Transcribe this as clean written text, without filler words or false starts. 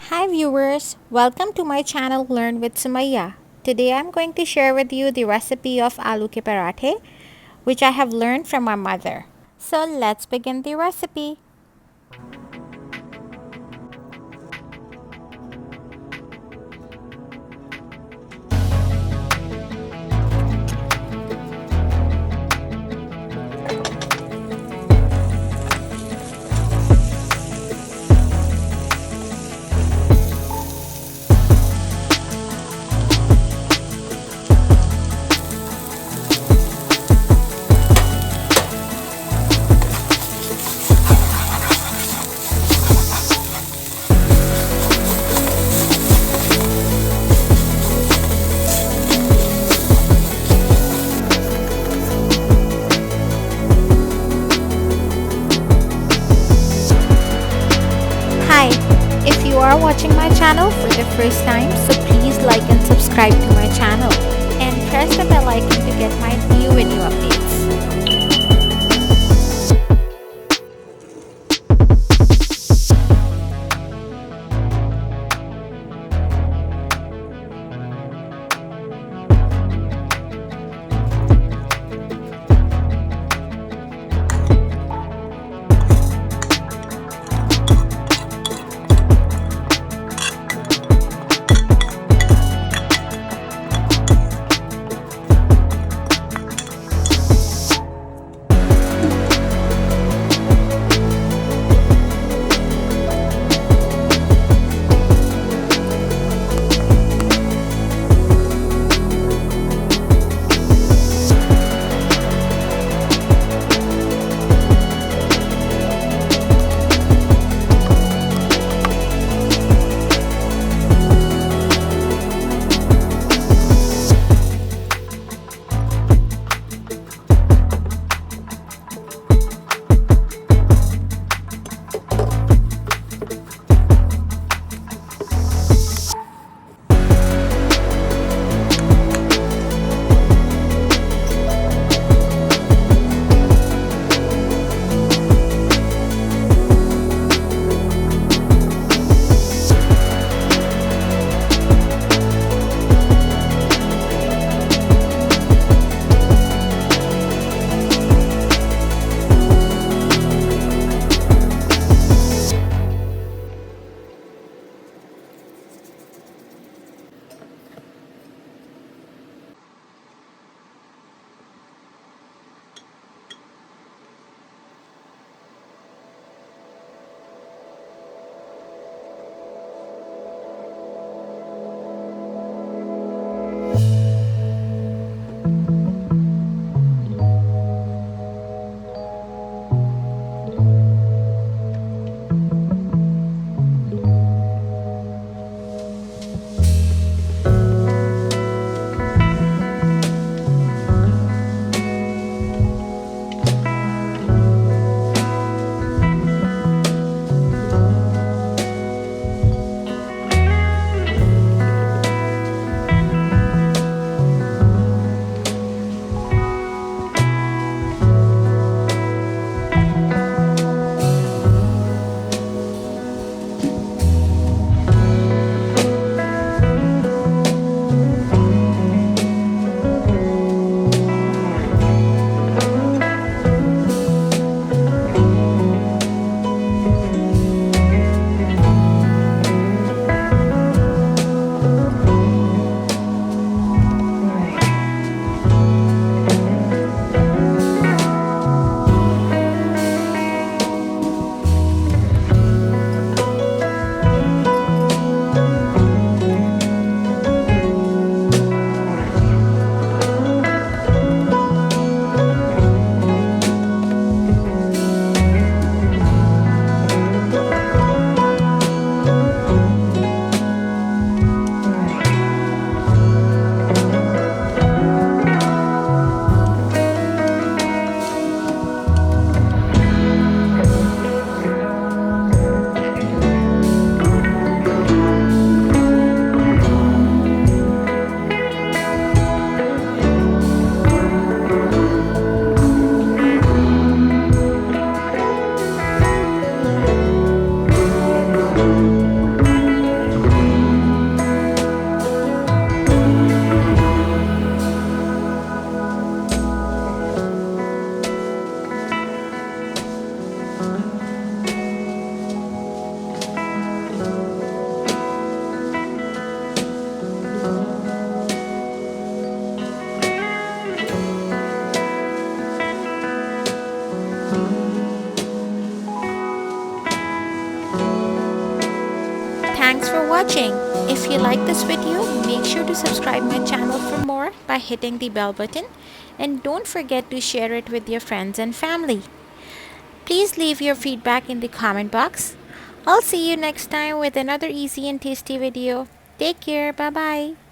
Hi viewers, welcome to my channel Learn with Sumaiya. Today I'm going to share with you the recipe of aloo ke parathe, which I have learned from my mother. So let's begin the recipe. Hi, if you are watching my channel for the first time, so please like and subscribe to my channel and press the bell icon to get my new video updates. Thanks for watching. If you like this video, make sure to subscribe my channel for more by hitting the bell button, and don't forget to share it with your friends and family. Please leave your feedback in the comment box. I'll see you next time with another easy and tasty video. Take care. Bye bye.